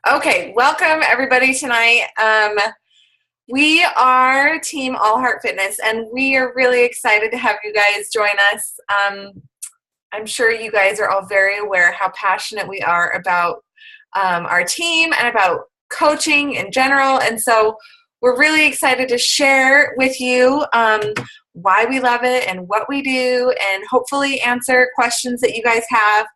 Okay, welcome everybody tonight. We are Team All Heart Fitness, and we are really excited to have you guys join us. I'm sure you guys are all very aware how passionate we are about our team and about coaching in general, and so we're really excited to share with you why we love it and what we do, and hopefully answer questions that you guys have.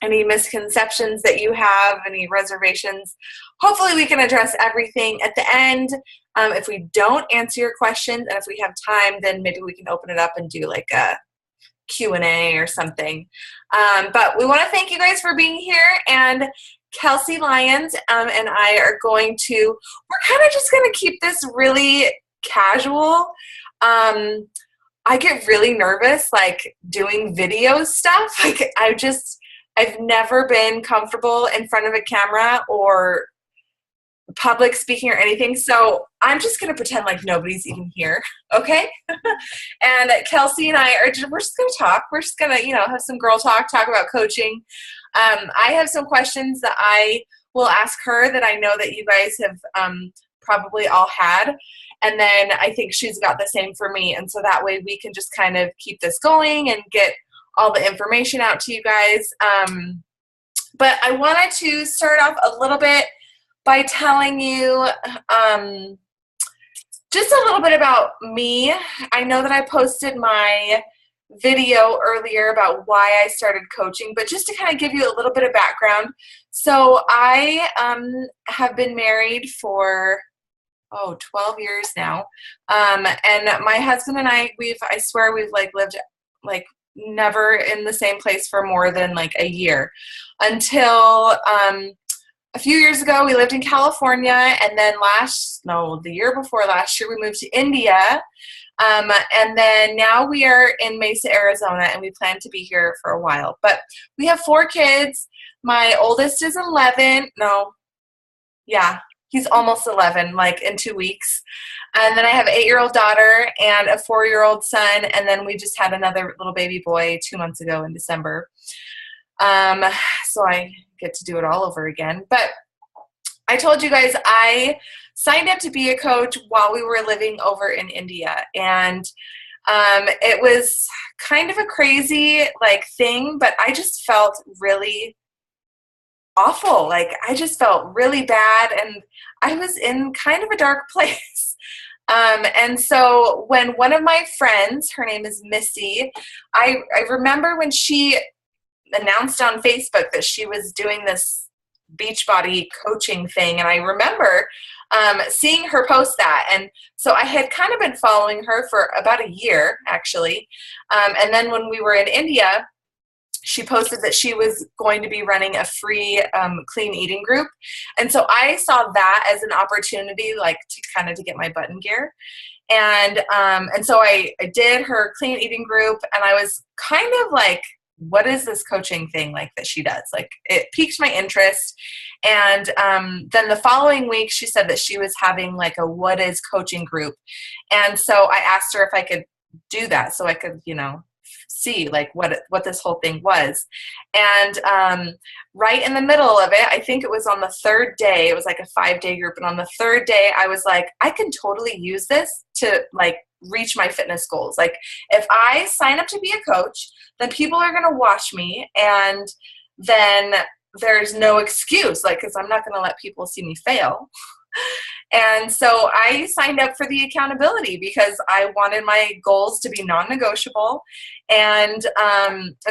Any misconceptions that you have, any reservations. Hopefully we can address everything at the end. If we don't answer your questions and if we have time, then maybe we can open it up and do like a Q&A or something. But we want to thank you guys for being here, and Kelsey Lyons and I are we're kind of just going to keep this really casual. I get really nervous like doing video stuff. Like I've never been comfortable in front of a camera or public speaking or anything, so I'm just going to pretend like nobody's even here, okay? And Kelsey and we're just going to talk. We're just going to, have some girl talk about coaching. I have some questions that I will ask her that I know that you guys have probably all had, and then I think she's got the same for me, and so that way we can just kind of keep this going and get all the information out to you guys. But I wanted to start off a little bit by telling you just a little bit about me. I know that I posted my video earlier about why I started coaching, but just to kind of give you a little bit of background. So I have been married for 12 years now. And my husband and I swear we've lived never in the same place for more than a year, until a few years ago we lived in California, and then the year before last year we moved to India, and then now we are in Mesa, Arizona, and we plan to be here for a while. But we have 4 kids. My oldest is 11. He's almost 11, in 2 weeks. And then I have an 8-year-old daughter and a 4-year-old son. And then we just had another little baby boy 2 months ago in December. So I get to do it all over again. But I told you guys I signed up to be a coach while we were living over in India. And it was kind of a crazy thing, but I just felt really awful. I just felt really bad, and I was in kind of a dark place. And so when one of my friends, her name is Missy, I remember when she announced on Facebook that she was doing this Beachbody coaching thing, and I remember seeing her post that. And so I had kind of been following her for about a year, actually. And then when we were in India, she posted that she was going to be running a free clean eating group. And so I saw that as an opportunity, to get my butt in gear. And so I did her clean eating group, and I was kind of what is this coaching thing that she does? It piqued my interest. And then the following week, she said that she was having a what is coaching group. And so I asked her if I could do that so I could, see what this whole thing was. And right in the middle of it, I think it was on the 3rd day, it was a 5-day group, and on the 3rd day I was I can totally use this to reach my fitness goals. If I sign up to be a coach, then people are going to watch me, and then there's no excuse, because I'm not going to let people see me fail. And so I signed up for the accountability because I wanted my goals to be non-negotiable. And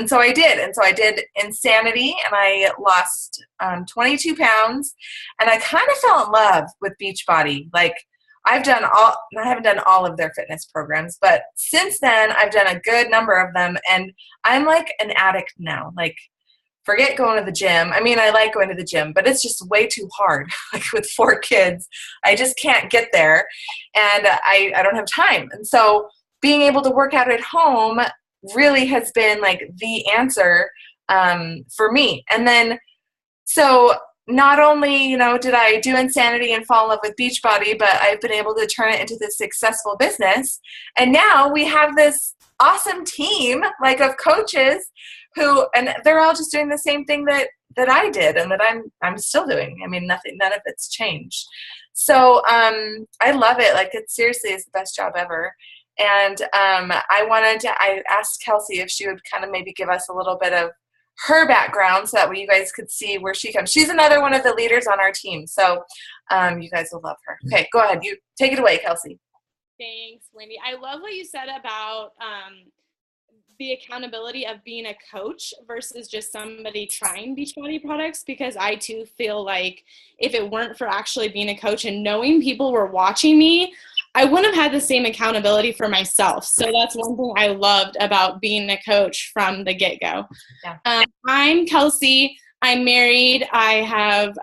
so I did. And so I did Insanity, and I lost 22 pounds. And I kind of fell in love with Beachbody. I haven't done all of their fitness programs, but since then I've done a good number of them, and I'm an addict now. Forget going to the gym. I mean, I like going to the gym, but it's just way too hard. With 4 kids, I just can't get there, and I don't have time. And so being able to work out at home really has been the answer for me. And then, so not only, did I do Insanity and fall in love with Beachbody, but I've been able to turn it into this successful business. And now we have this awesome team of coaches and they're all just doing the same thing that that I did and that I'm still doing. I mean, none of it's changed. So I love it. Like, it seriously is the best job ever. And I asked Kelsey if she would kind of maybe give us a little bit of her background so that way you guys could see where she comes. She's another one of the leaders on our team. So you guys will love her. Okay, go ahead. You take it away, Kelsey. Thanks, Wendy. I love what you said about the accountability of being a coach versus just somebody trying Beachbody products, because I too feel like if it weren't for actually being a coach and knowing people were watching me, I wouldn't have had the same accountability for myself. So that's one thing I loved about being a coach from the get-go. Yeah. I'm Kelsey. I'm married. I have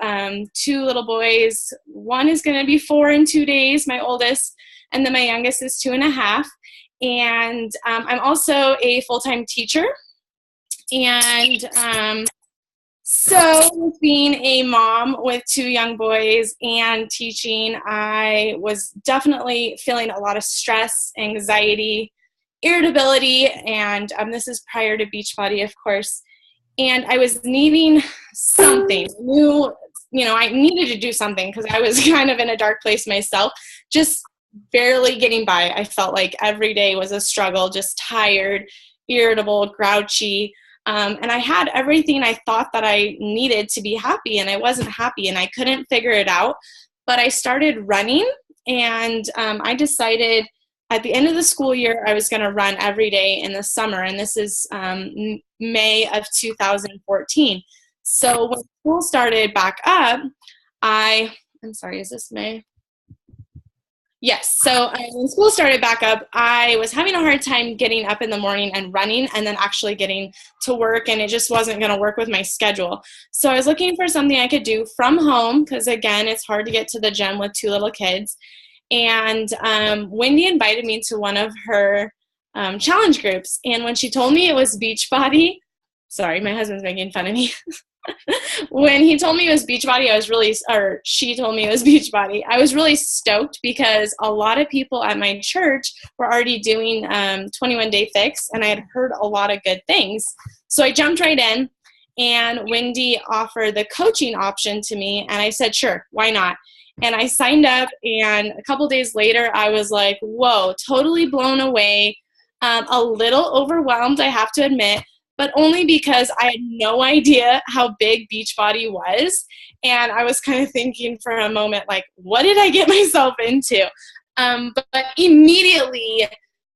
2 little boys. One is going to be 4 in 2 days, my oldest, and then my youngest is 2.5. And I'm also a full-time teacher. And so with being a mom with 2 young boys and teaching, I was definitely feeling a lot of stress, anxiety, irritability, and this is prior to Beachbody, of course. And I was needing something new. I needed to do something because I was kind of in a dark place myself, just barely getting by. I felt like every day was a struggle, just tired, irritable, grouchy. And I had everything I thought that I needed to be happy, and I wasn't happy, and I couldn't figure it out. But I started running, and I decided at the end of the school year I was going to run every day in the summer, and this is May of 2014. So when school started back up, I'm sorry, is this May? Yes. So when school started back up, I was having a hard time getting up in the morning and running and then actually getting to work, and it just wasn't going to work with my schedule. So I was looking for something I could do from home because, again, it's hard to get to the gym with 2 little kids. And Wendy invited me to one of her challenge groups. And when she told me it was Beachbody, sorry, my husband's making fun of me. When he told me it was Beachbody, she told me it was Beachbody, I was really stoked because a lot of people at my church were already doing 21 Day Fix, and I had heard a lot of good things. So I jumped right in, and Wendy offered the coaching option to me, and I said, sure, why not? And I signed up, and a couple days later, I was like, whoa, totally blown away, a little overwhelmed, I have to admit, but only because I had no idea how big Beachbody was. And I was kind of thinking for a moment, like, what did I get myself into? But immediately,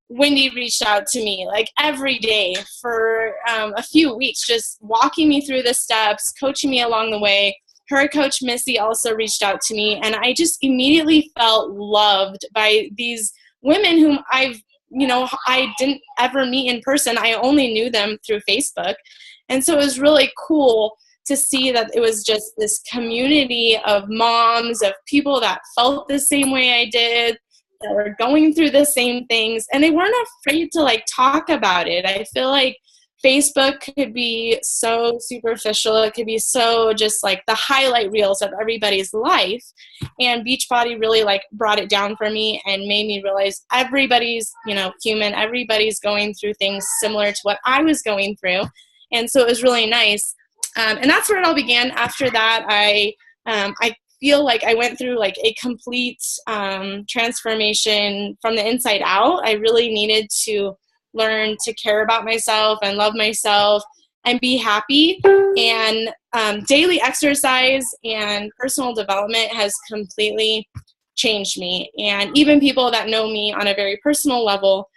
Wendy reached out to me, like every day for a few weeks, just walking me through the steps, coaching me along the way. Her coach, Missy, also reached out to me, and I just immediately felt loved by these women whom I didn't ever meet in person. I only knew them through Facebook. And so it was really cool to see that it was just this community of moms, of people that felt the same way I did, that were going through the same things, and they weren't afraid to talk about it. I feel like Facebook could be so superficial. It could be so just like the highlight reels of everybody's life. And Beachbody really brought it down for me and made me realize everybody's, human. Everybody's going through things similar to what I was going through. And so it was really nice. And that's where it all began. After that, I feel like I went through a complete transformation from the inside out. I really needed to learn to care about myself and love myself and be happy. And daily exercise and personal development has completely changed me. And even people that know me on a very personal level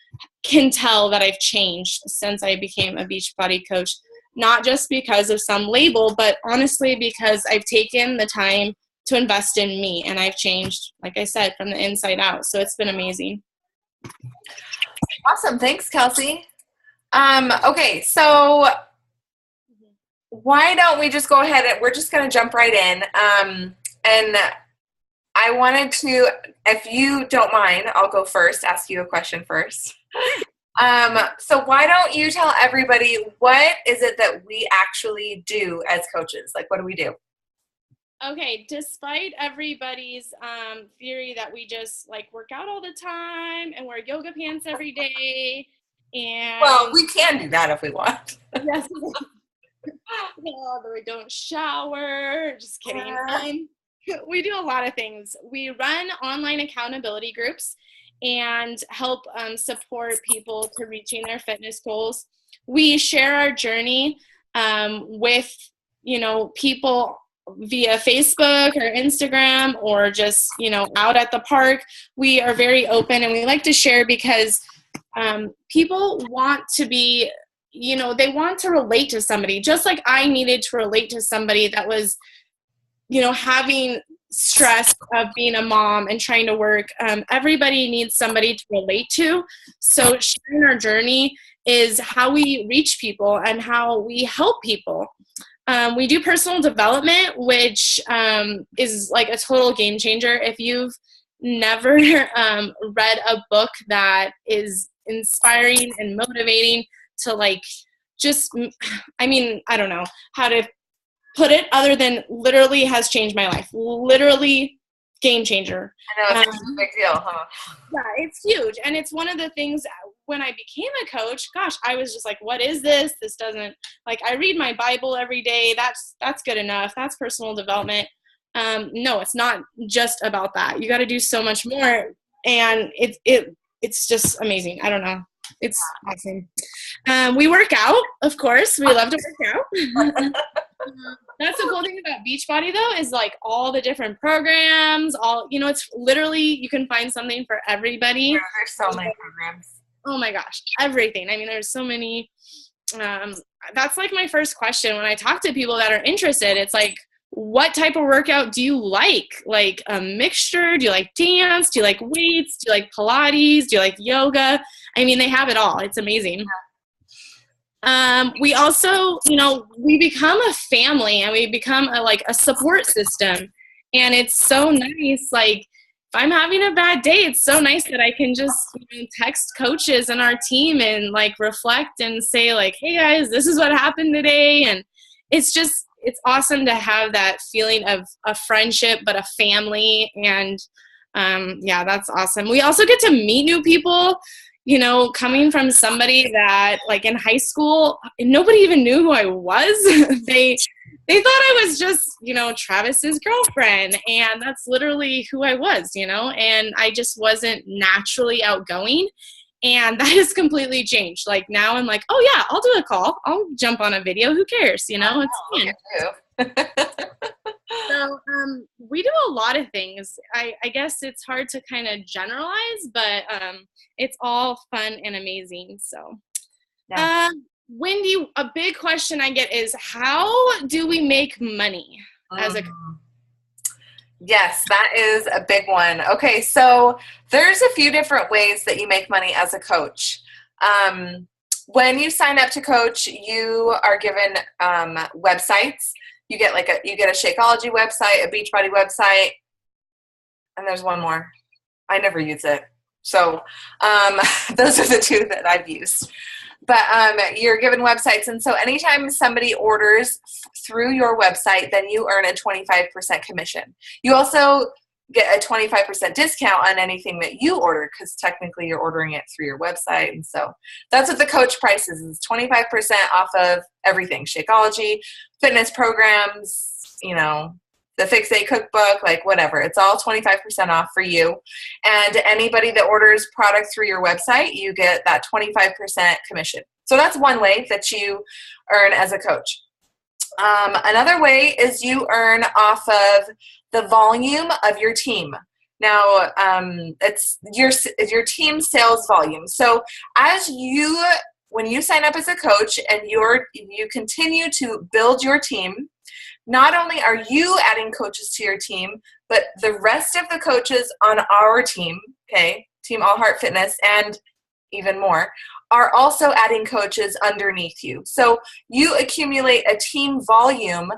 can tell that I've changed since I became a Beachbody coach, not just because of some label, but honestly because I've taken the time to invest in me, and I've changed, like I said, from the inside out. So it's been amazing. Awesome. Thanks, Kelsey. Okay, so why don't we just go ahead and we're just going to jump right in. And I wanted to, if you don't mind, I'll go first, ask you a question first. So why don't you tell everybody what is it that we actually do as coaches? What do we do? Okay, despite everybody's theory that we just work out all the time and wear yoga pants every day, and well, we can do that if we want. Yes, Although I don't shower. Just kidding. We do a lot of things. We run online accountability groups and help support people to reaching their fitness goals. We share our journey with, people via Facebook or Instagram or just, out at the park. We are very open and we like to share because people want to be, they want to relate to somebody, just like I needed to relate to somebody that was, having stress of being a mom and trying to work. Everybody needs somebody to relate to. So sharing our journey is how we reach people and how we help people. We do personal development, which is like a total game changer. If you've never read a book that is inspiring and motivating to I don't know how to put it other than literally has changed my life. Literally game changer. I know, it's a big deal, huh? Yeah, it's huge. And it's one of the things when I became a coach, gosh, I was just like, what is this? This doesn't, I read my Bible every day. That's good enough. That's personal development. No, it's not just about that. You got to do so much more. And it's just amazing. I don't know. It's awesome. We work out, of course. We love to work out. That's the cool thing about Beachbody, though, is all the different programs, it's literally, you can find something for everybody. Yeah, there's so many programs. Oh my gosh, everything. There's so many. That's my first question when I talk to people that are interested. It's what type of workout do you like? Like a mixture? Do you like dance? Do you like weights? Do you like Pilates? Do you like yoga? They have it all. It's amazing. We also, we become a family and we become a support system. And it's so nice. If I'm having a bad day, it's so nice that I can just text coaches and our team and reflect and say hey guys, this is what happened today. And it's awesome to have that feeling of a friendship, but a family. And that's awesome. We also get to meet new people. Coming from somebody that in high school, nobody even knew who I was. They thought I was just, Travis's girlfriend, and that's literally who I was, and I just wasn't naturally outgoing. And that has completely changed. Now I'm oh yeah, I'll do a call. I'll jump on a video. Who cares? It's fun. So we do a lot of things. I guess it's hard to kind of generalize, but it's all fun and amazing. So Yeah. Wendy, a big question I get is, how do we make money as a coach? Yes, that is a big one. Okay, so there's a few different ways that you make money as a coach. When you sign up to coach, you are given websites. You get a Shakeology website, a Beachbody website, and there's one more. I never use it. So those are the two that I've used. But you're given websites, and so anytime somebody orders through your website, then you earn a 25% commission. You also get a 25% discount on anything that you order, because technically you're ordering it through your website. And so that's what the coach price is 25% off of everything. Shakeology, fitness programs, the Fix A cookbook, whatever. It's all 25% off for you. And anybody that orders product through your website, you get that 25% commission. So that's one way that you earn as a coach. Another way is you earn off of the volume of your team. Now, it's your team sales volume. So when you sign up as a coach and you continue to build your team, not only are you adding coaches to your team, but the rest of the coaches on our team, okay, Team All Heart Fitness and even more, are also adding coaches underneath you. So you accumulate a team volume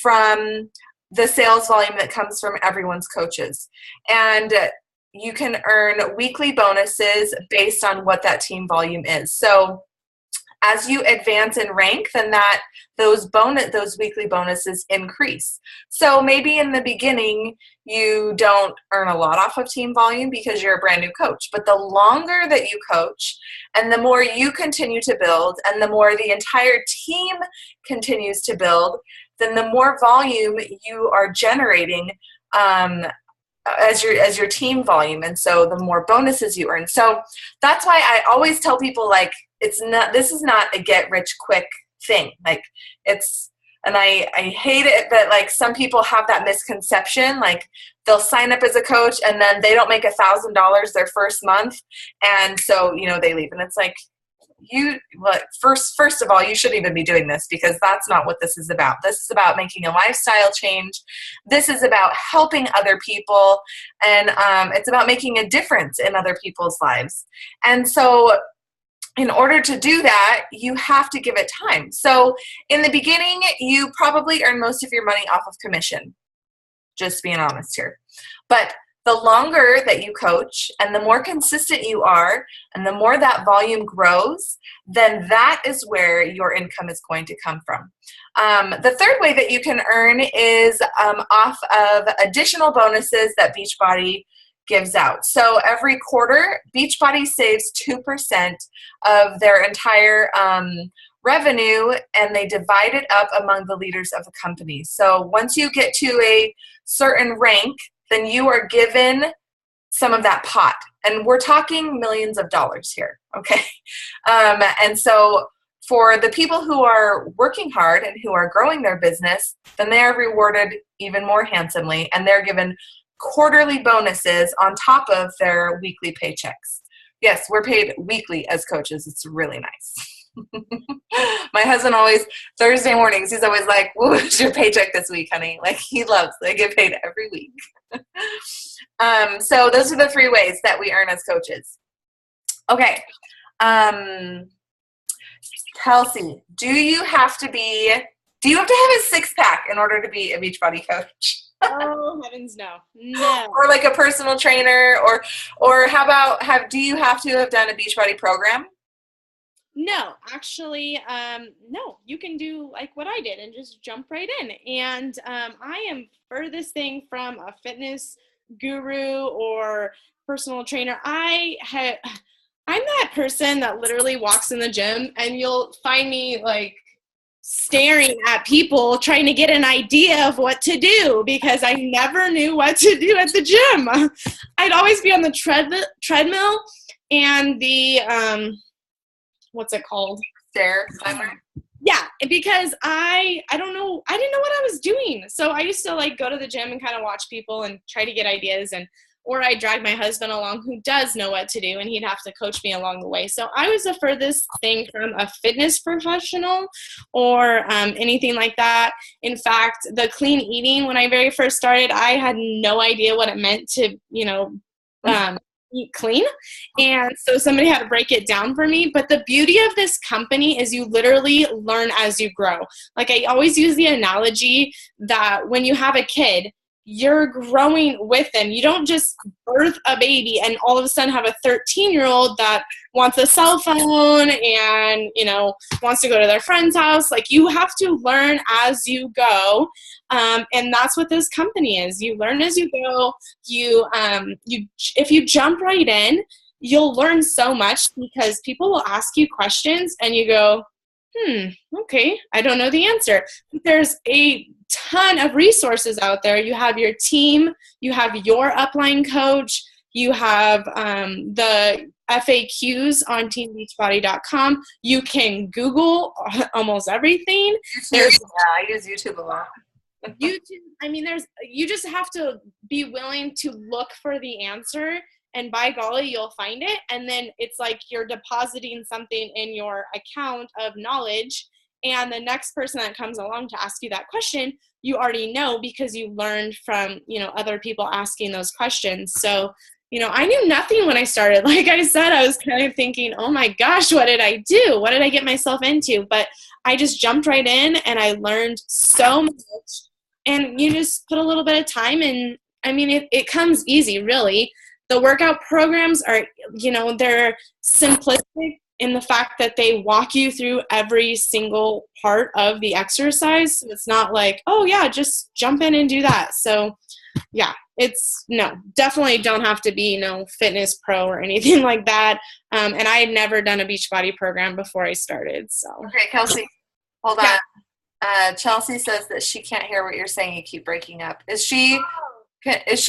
from the sales volume that comes from everyone's coaches. And you can earn weekly bonuses based on what that team volume is. So as you advance in rank, then those weekly bonuses increase. So maybe in the beginning you don't earn a lot off of team volume because you're a brand new coach, but the longer that you coach and the more you continue to build and the more the entire team continues to build, then the more volume you are generating as your team volume, and so the more bonuses you earn. So that's why I always tell people, like, this is not a get rich quick thing. Like, and I hate it that, like, some people have that misconception, like they'll sign up as a coach and then they don't make $1,000 their first month, and so they leave. And it's like, first of all, you shouldn't even be doing this, because that's not what this is about. This is about making a lifestyle change. This is about helping other people, and it's about making a difference in other people's lives. And so in order to do that, you have to give it time. So in the beginning, you probably earn most of your money off of commission, just being honest here. But the longer that you coach and the more consistent you are and the more that volume grows, then that is where your income is going to come from. The third way that you can earn is off of additional bonuses that Beachbody gives out. So every quarter, Beachbody saves 2% of their entire revenue, and they divide it up among the leaders of the company. So once you get to a certain rank, then you are given some of that pot. And we're talking millions of dollars here, okay? And so for the people who are working hard and who are growing their business, then they are rewarded even more handsomely, and they're given quarterly bonuses on top of their weekly paychecks. Yes, we're paid weekly as coaches. It's really nice. My husband always, Thursday mornings, he's always like, "What was your paycheck this week, honey?" Like, he loves, they get paid every week. So those are the 3 ways that we earn as coaches. Okay. Kelsey, do you have to have a 6-pack in order to be a Beachbody coach? Oh, heavens no. No. Or like a personal trainer, or how about do you have to have done a Beachbody program? No, actually, no. You can do like what I did and just jump right in. And I am furthest thing from a fitness guru or personal trainer. I'm that person that literally walks in the gym and you'll find me like staring at people trying to get an idea of what to do, because I never knew what to do at the gym. I'd always be on the treadmill and the what's it called? Stair climber. Yeah, because I don't know, I didn't know what I was doing. So I used to like go to the gym and kind of watch people and try to get ideas, or I drag my husband along who does know what to do, and he'd have to coach me along the way. So I was the furthest thing from a fitness professional or anything like that. In fact, the clean eating, when I very first started, I had no idea what it meant to, eat clean. And so somebody had to break it down for me. But the beauty of this company is you literally learn as you grow. Like, I always use the analogy that when you have a kid, you're growing with them. You don't just birth a baby and all of a sudden have a 13-year-old that wants a cell phone and, wants to go to their friend's house. Like, you have to learn as you go. And that's what this company is. You learn as you go. If you jump right in, you'll learn so much, because people will ask you questions and you go, okay, I don't know the answer. There's a ton of resources out there. You have your team, you have your upline coach, you have the FAQs on teambeachbody.com. You can Google almost everything. I use YouTube a lot. YouTube, you just have to be willing to look for the answer, and by golly, you'll find it. And then it's like you're depositing something in your account of knowledge, and the next person that comes along to ask you that question, you already know, because you learned from, other people asking those questions. So, I knew nothing when I started. Like I said, I was kind of thinking, oh my gosh, what did I do? What did I get myself into? But I just jumped right in and I learned so much. And you just put a little bit of time in. It comes easy, really. The workout programs are, they're simplistic. in the fact that they walk you through every single part of the exercise. So it's not like, oh yeah, just jump in and do that. So yeah, definitely don't have to be no fitness pro or anything like that. And I had never done a Beachbody program before I started. So okay, Kelsey, hold on. Chelsea says that she can't hear what you're saying. You keep breaking up. Is she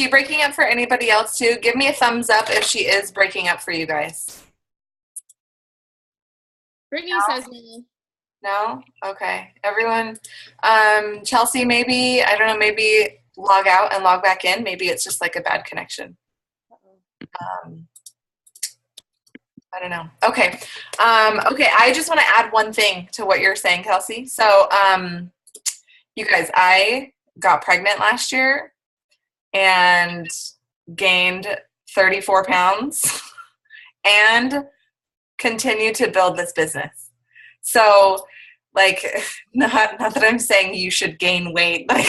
breaking up for anybody else too? Give me a thumbs up if she is breaking up for you guys. Brittany says no. No? Okay. Everyone, Chelsea, maybe, I don't know, maybe log out and log back in. Maybe it's just like a bad connection. I don't know. Okay. Okay. I just want to add one thing to what you're saying, Kelsey. So, you guys, I got pregnant last year and gained 34 pounds and continue to build this business. So, like, not that I'm saying you should gain weight, like,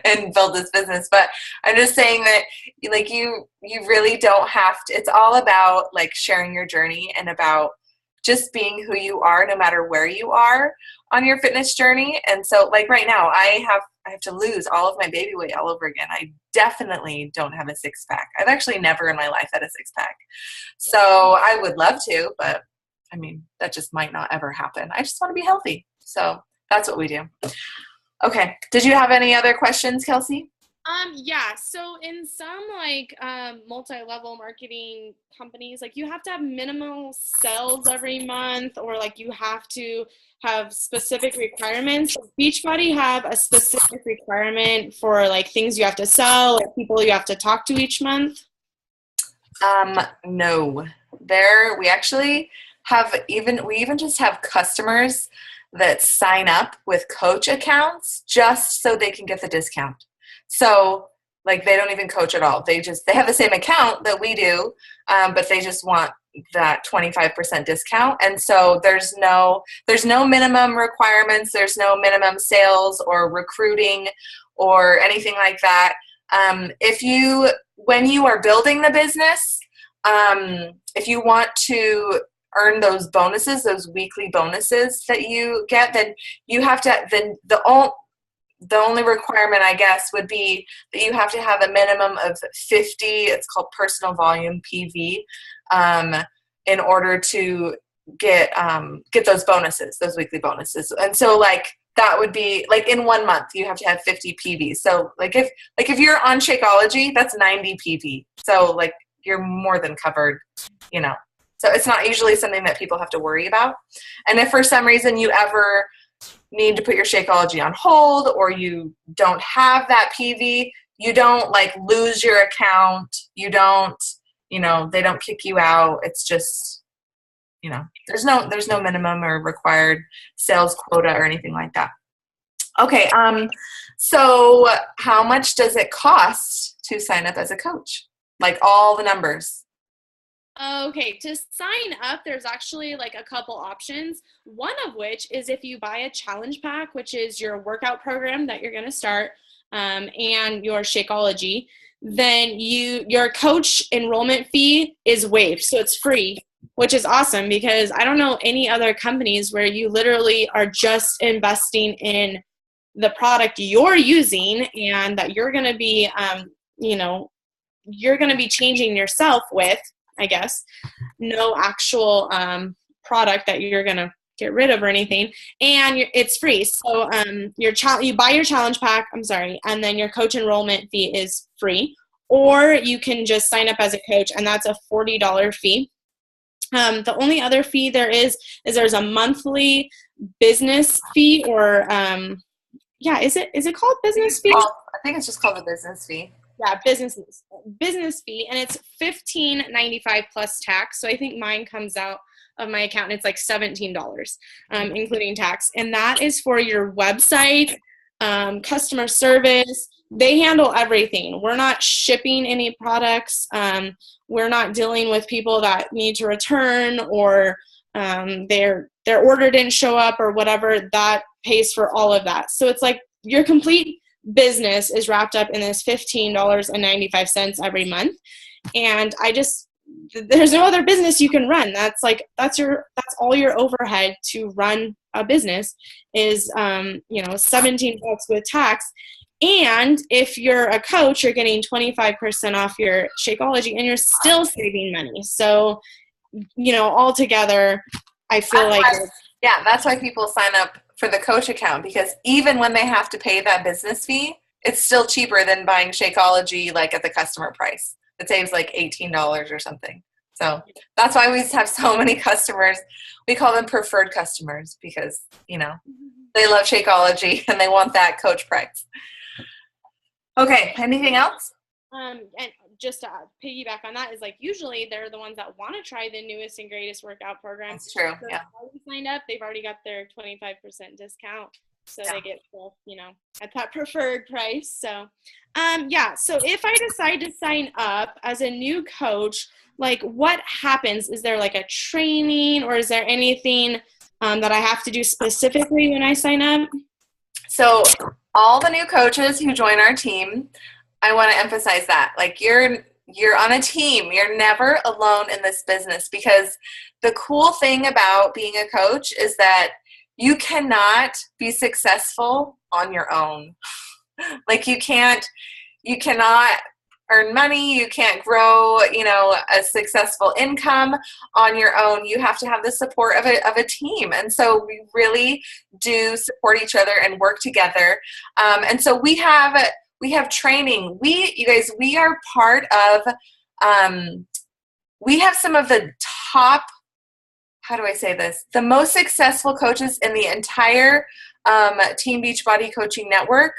and build this business, but I'm just saying that, like, you really don't have to. It's all about, like, sharing your journey and about just being who you are, no matter where you are on your fitness journey. And so, like, right now, I have to lose all of my baby weight all over again. I definitely don't have a six-pack. I've actually never in my life had a six-pack. So I would love to, but I mean, that just might not ever happen. I just want to be healthy. So that's what we do. Okay. Did you have any other questions, Kelsey? Yeah. So in some like multi-level marketing companies, like you have to have minimal sales every month, or like you have to have specific requirements. Does Beachbody have a specific requirement for like things you have to sell, or people you have to talk to each month? No. We actually have we even just have customers that sign up with coach accounts just so they can get the discount. So, like, they don't even coach at all. They have the same account that we do, but they just want that 25% discount. And so there's no minimum requirements. There's no minimum sales or recruiting or anything like that. When you are building the business, if you want to earn those bonuses, those weekly bonuses that you get, then you have to, the only requirement, I guess, would be that you have to have a minimum of 50, it's called personal volume, PV, in order to get those bonuses, those weekly bonuses. And so, like, that would be, like, in 1 month, you have to have 50 PV. So, like, if you're on Shakeology, that's 90 PV. So, like, you're more than covered, you know. So it's not usually something that people have to worry about. And if for some reason you ever need to put your Shakeology on hold, or you don't have that PV, you don't, like, lose your account. You don't, they don't kick you out. It's just, there's no minimum or required sales quota or anything like that. Okay. So how much does it cost to sign up as a coach? Like, all the numbers. Okay, to sign up, there's actually like a couple options. One of which is if you buy a challenge pack, which is your workout program that you're going to start, and your Shakeology, then your coach enrollment fee is waived. So it's free, which is awesome, because I don't know any other companies where you literally are just investing in the product you're using and that you're going to be, you're going to be changing yourself with, I guess, no actual product that you're going to get rid of or anything, and it's free. So you buy your challenge pack, and then your coach enrollment fee is free, or you can just sign up as a coach, and that's a $40 fee. The only other fee there is there's a monthly business fee, or is it called business fee? I think it's just called a business fee. Yeah, business fee, and it's $15.95 plus tax. So I think mine comes out of my account, and it's like $17, including tax. And that is for your website, customer service. They handle everything. We're not shipping any products. We're not dealing with people that need to return, or their order didn't show up or whatever. That pays for all of that. So it's like your complete business is wrapped up in this $15.95 every month. And I just there's no other business you can run. That's all your overhead to run a business is, $17 with tax. And if you're a coach, you're getting 25% off your Shakeology, and you're still saving money. So, altogether, I feel that's why people sign up for the coach account, because even when they have to pay that business fee, it's still cheaper than buying Shakeology like at the customer price. It saves like $18 or something. So that's why we have so many customers. We call them preferred customers because, they love Shakeology and they want that coach price. Okay, anything else? And just to piggyback on that is usually they're the ones that want to try the newest and greatest workout program. That's true. So yeah. They signed up, they've already got their 25% discount. So they get at that preferred price. So, so if I decide to sign up as a new coach, what happens? Is there a training, or is there anything that I have to do specifically when I sign up? So all the new coaches who join our team, I want to emphasize that you're on a team. You're never alone in this business, because the cool thing about being a coach is that you cannot be successful on your own. You cannot earn money. You can't grow, a successful income on your own. You have to have the support of a team. And so we really do support each other and work together. And so we have training. We are part of, we have some of the top, how do I say this? The most successful coaches in the entire Team Beachbody Coaching Network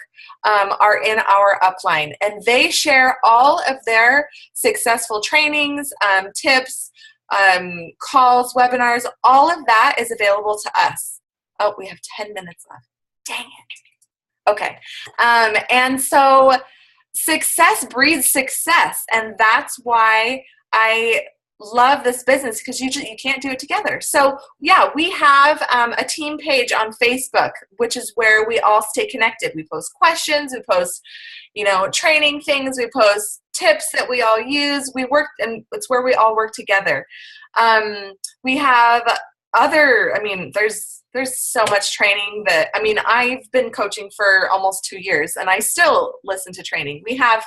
are in our upline, and they share all of their successful trainings, tips, calls, webinars. All of that is available to us. Oh, we have 10 minutes left. Dang it. Okay. And so success breeds success, and that's why I love this business, because you can't do it together. So we have a team page on Facebook, which is where we all stay connected. We post questions, we post training things, we post tips that we all use. We work, and it's where we all work together. We have there's so much training that, I've been coaching for almost 2 years, and I still listen to training. We have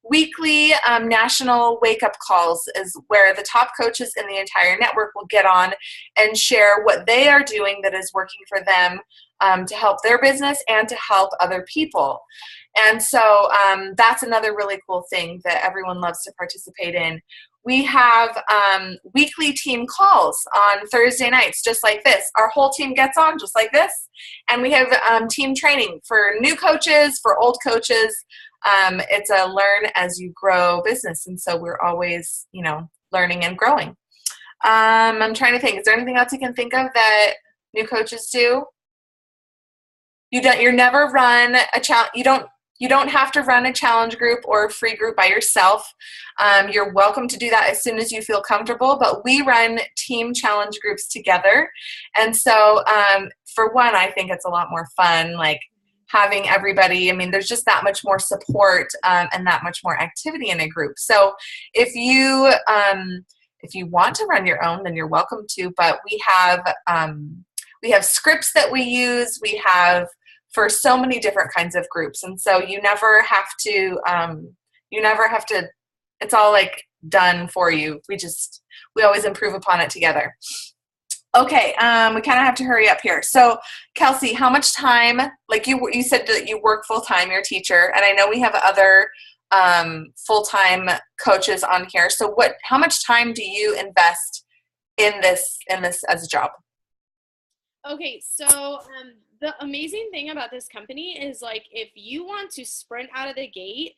weekly national wake-up calls, is where the top coaches in the entire network will get on and share what they are doing that is working for them to help their business and to help other people. And so that's another really cool thing that everyone loves to participate in. We have weekly team calls on Thursday nights, just like this. Our whole team gets on just like this. And we have team training for new coaches, for old coaches. It's a learn as you grow business. And so we're always, learning and growing. I'm trying to think. Is there anything else you can think of that new coaches do? You never run a challenge. You don't have to run a challenge group or a free group by yourself. You're welcome to do that as soon as you feel comfortable, but we run team challenge groups together. And so for one, I think it's a lot more fun, having everybody. There's just that much more support and that much more activity in a group. So if you want to run your own, then you're welcome to, but we have scripts that we use. We have for so many different kinds of groups. And so you never have to, it's all done for you. We always improve upon it together. Okay. We kind of have to hurry up here. So Kelsey, how much time, you said that you work full time, you're a teacher, and I know we have other full-time coaches on here. So how much time do you invest in this as a job? Okay. So, the amazing thing about this company is if you want to sprint out of the gate,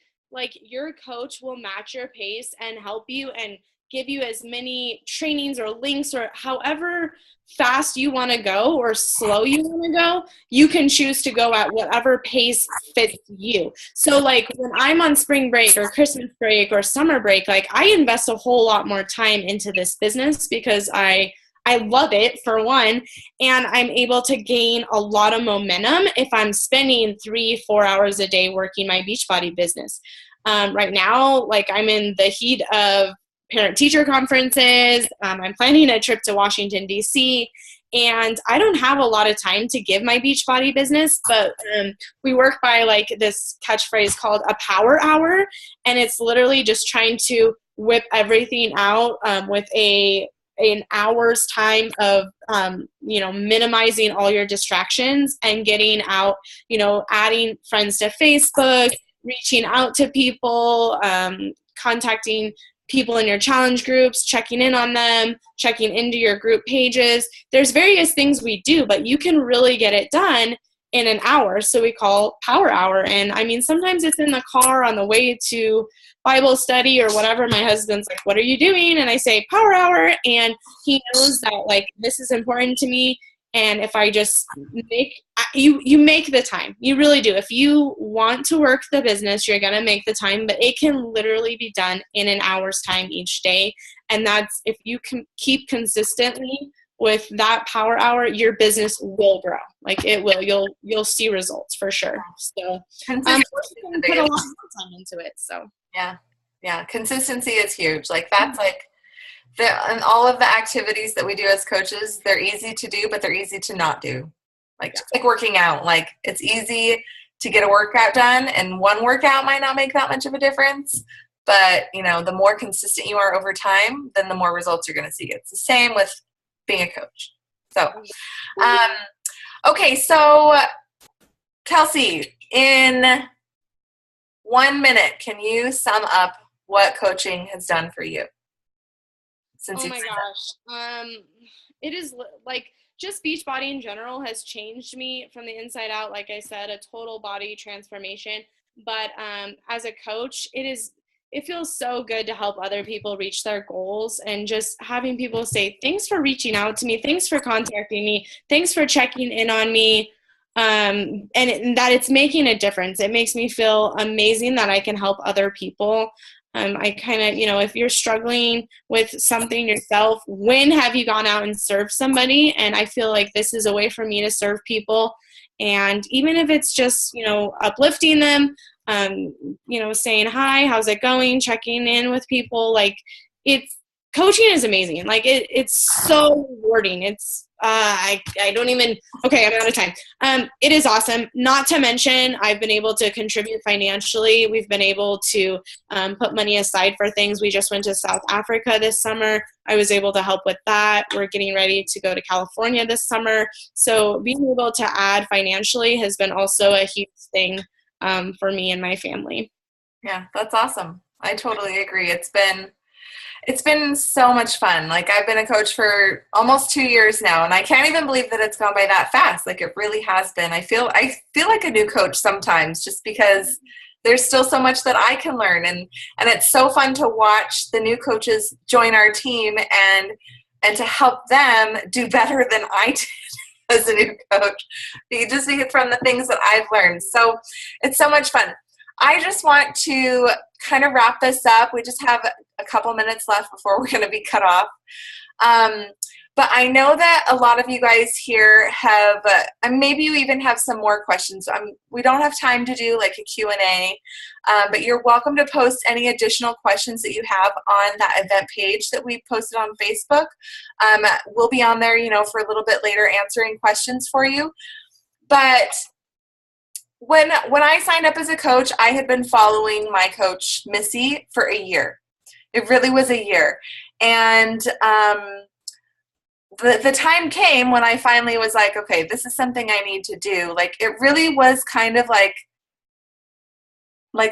your coach will match your pace and help you and give you as many trainings or links or however fast you want to go or slow you want to go. You can choose to go at whatever pace fits you. So when I'm on spring break or Christmas break or summer break, I invest a whole lot more time into this business because I love it, for one, and I'm able to gain a lot of momentum if I'm spending 3-4 hours a day working my Beachbody business. Right now, I'm in the heat of parent-teacher conferences. I'm planning a trip to Washington, D.C., and I don't have a lot of time to give my Beachbody business, but we work by like this catchphrase called a power hour, and it's literally just trying to whip everything out with an hour's time of, minimizing all your distractions and getting out, adding friends to Facebook, reaching out to people, contacting people in your challenge groups, checking in on them, checking into your group pages. There's various things we do, but you can really get it done in an hour. So we call power hour. And I mean, sometimes it's in the car on the way to Bible study or whatever. My husband's like, what are you doing? And I say power hour. And he knows that like, this is important to me. And if I just you make the time, you really do. If you want to work the business, you're going to make the time, but it can literally be done in an hour's time each day. And that's, if you can keep consistently with that power hour, your business will grow. Like it will, you'll see results for sure. So, you can put a lot more time into it. So yeah. Consistency is huge. Like that's like, and all of the activities that we do as coaches, they're easy to do, but they're easy to not do. Like, just like working out, like it's easy to get a workout done, and one workout might not make that much of a difference. But, the more consistent you are over time, then the more results you're going to see. It's the same with being a coach. So, okay. So Kelsey, in 1 minute, can you sum up what coaching has done for you? Oh my gosh. It is like just Beachbody in general has changed me from the inside out. Like I said, a total body transformation. But as a coach, it feels so good to help other people reach their goals, and just having people say, thanks for reaching out to me. Thanks for contacting me. Thanks for checking in on me. And that it's making a difference. It makes me feel amazing that I can help other people. I kind of, if you're struggling with something yourself, when have you gone out and served somebody? And I feel like this is a way for me to serve people. And even if it's just, uplifting them, saying, hi, how's it going? Checking in with people. Like coaching is amazing. Like it's so rewarding. It's, I don't even, okay, I'm out of time. It is awesome. Not to mention, I've been able to contribute financially. We've been able to put money aside for things. We just went to South Africa this summer. I was able to help with that. We're getting ready to go to California this summer. So being able to add financially has been also a huge thing for me and my family. Yeah, that's awesome. I totally agree. It's been so much fun. Like I've been a coach for almost 2 years now, and I can't even believe that it's gone by that fast. Like it really has been. I feel like a new coach sometimes, just because there's still so much that I can learn, and it's so fun to watch the new coaches join our team and to help them do better than I did as a new coach. Just from the things that I've learned. So it's so much fun. I just want to kind of wrap this up. We just have a couple minutes left before we're going to be cut off. But I know that a lot of you guys here have, and maybe you even have some more questions. We don't have time to do like a Q&A, but you're welcome to post any additional questions that you have on that event page that we posted on Facebook. We'll be on there, for a little bit later answering questions for you. But when I signed up as a coach, I had been following my coach, Missy, for a year. It really was a year. And the time came when I finally was like, okay, this is something I need to do. Like, it really was kind of like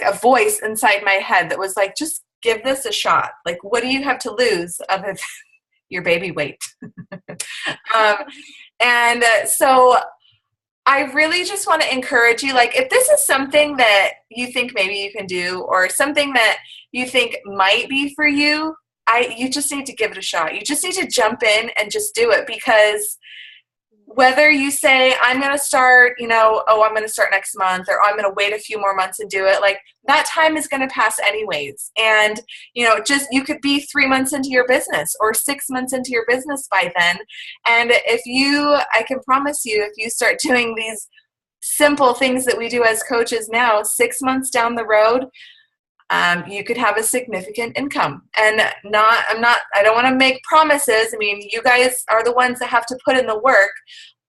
a voice inside my head that was like, just give this a shot. Like, what do you have to lose other than your baby weight? So I really just want to encourage you, like, if this is something that you think maybe you can do, or something that you think might be for you, you just need to give it a shot. You just need to jump in and just do it, because whether you say, I'm going to start, I'm going to start next month, or I'm going to wait a few more months and do it, like, that time is going to pass anyways. And, you could be 3 months into your business or 6 months into your business by then. And I can promise you, if you start doing these simple things that we do as coaches now, 6 months down the road, you could have a significant income. And I don't want to make promises. I mean, you guys are the ones that have to put in the work,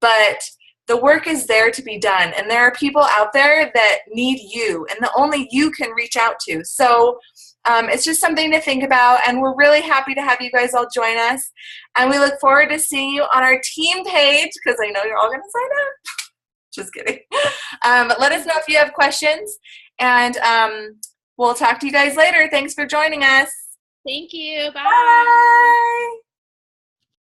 but the work is there to be done. And there are people out there that need you and that only you can reach out to. So it's just something to think about. And we're really happy to have you guys all join us. And we look forward to seeing you on our team page, because I know you're all going to sign up. Just kidding. Let us know if you have questions. And we'll talk to you guys later. Thanks for joining us. Thank you. Bye. Bye.